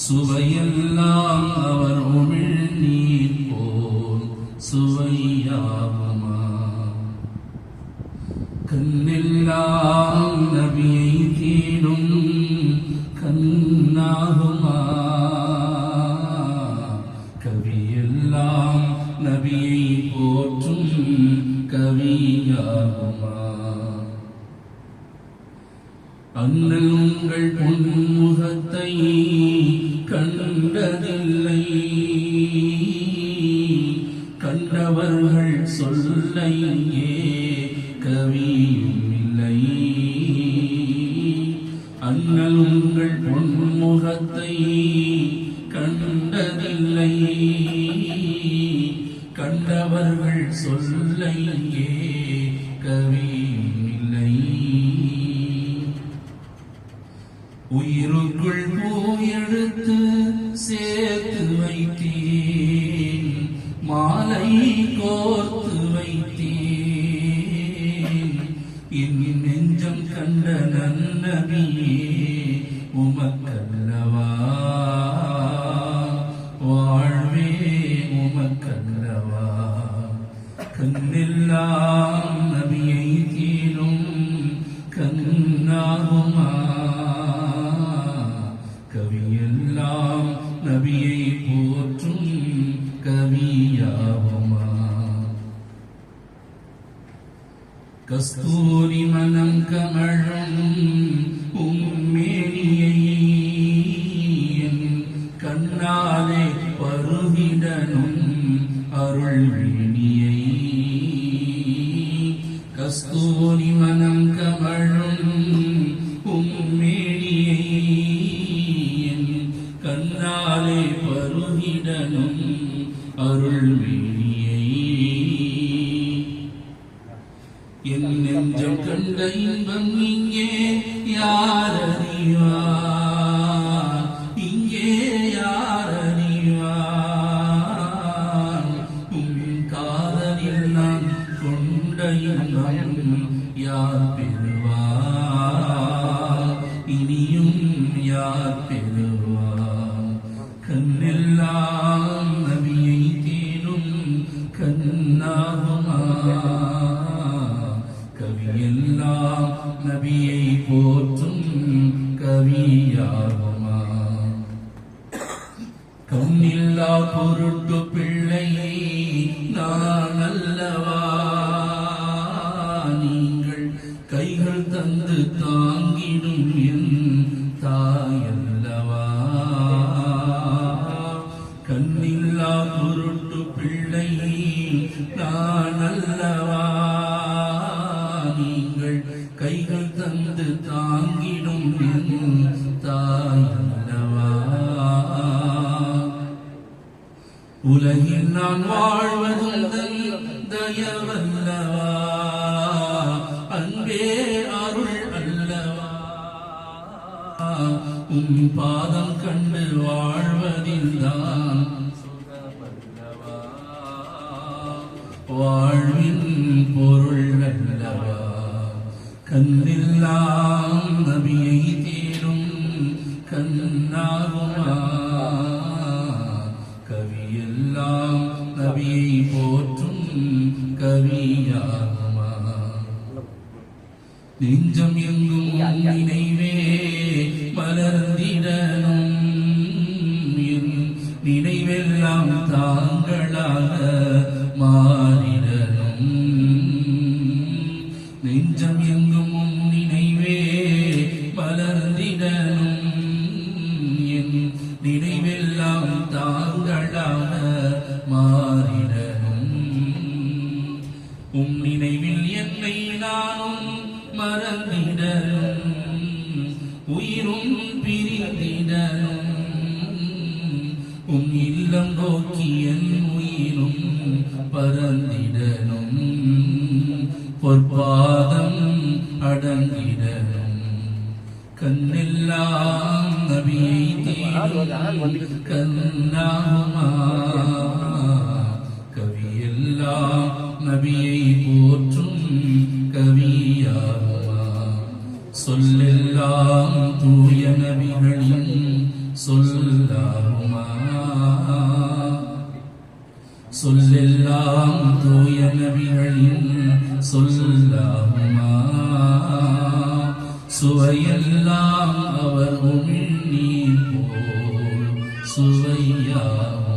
சுவையெல்லாம் அவர் உமிழ்நீர் போல் சுவையாகுமா? கண்ணெல்லாம் நபியை தேடும் கண்ணாகுமா? கவியெல்லாம் நபியை போற்றும் கவியாகுமா? அண்ணல் உங்கள் பொன்முகத்தை கண்டதில்லை, கண்டவர்கள் சொல்லையே கவியும் இல்லை. அண்ணல் உங்கள் பொன்முகத்தை கண்டதில்லை, கண்டவர்கள் சொல்லையே கவியும் இல்லை. உயிருக்குள் பூயெடுத்து சேர்த்து வைத்தேன், மாலை கோர்த்து வைத்தேன். என் நெஞ்சம் கண்ட நன்னபியே உமக்கல்லவா, வாழ்வே உமக்கல்லவா. கண்ணெல்லாம் நபியை தேடும் கண்ணாகுமா? கவியெல்லாம் நபியை போற்றும் கவியாகுமா? கஸ்தூரி மனம் கமழும் உம்மேனியை கண்ணாலே பருகிடனும் அருள்வேணியை. கஸ்தூரி மனம் கமழும் உம்மேனியை கண்ணாலே பருகிடனும் அருள்வேணியை. என் நெஞ்சம் கண்ட இன்பம் இங்கே யார் அறிவார், இங்கே யார் அறிவார். உன் காதலில் நான் கொண்ட இன்பம் யார் பெறுவார், இனியும் யார் பெறுவார். கண்ணெல்லாம் நபியை தேடும் கண்ணாகுமா? கவியெல்லாம் நபியை போற்றும் கவியாகுமா? கண்ணில்லா பொருட்டு பிள்ளையை நான் அல்லவா, நீங்கள் கைகள் தந்து தாங்கிடும் என் தாயல்லவா. கண்ணில்லா பொருட்டு பிள்ளையை நான் அல்லவா, நீங்கள் கைகள் தந்து தாங்கிடும் என் தாயல்லவா. உலகில் நான் வாழ்வதும் தயவல்லவா, அன்பே அருள் அல்லவா. உன் பாதம் கண்டு வாழ்வதில் தான் சுகமல்லவா, வாழ்வின் பொருள் அல்லவா. கண்ணெல்லாம் நபியை தேடும் கண்ணாகுமா? கவியெல்லாம் நபியை போற்றும் கவியாகுமா? நெஞ்சம் எங்கும் நினைவே மலர்ந்திடனும், என் நினைவெல்லாம் தாங்களாக மாறிடனும். நெஞ்சம் எங்கும் நினைவே மலர்ந்திடனும், என் நினைவெல்லாம் தாங்களாக மாறிடனும். உம் நினைவில் என்னை நானும் மறந்திடனும், உயிரும் பிரிந்திடனும். உம் இல்லம் நோக்கி என் உயிரும் பறந்திடனும், பொற்பாதம் அடங்கிடனும். கண்ணெல்லாம் நபியை தேடும் கண்ணாகுமா? கவியெல்லாம் நபியை போற்றும் கவியாகுமா? சொல்லெல்லாம் தூய நபிகளின் சொல்ல சொல்லெல்லாம் தூய நபிகளின் சொல்லாகுமா சுவையெல்லாம் அவர் உமிழ்நீர் போல் சுவையாகுமா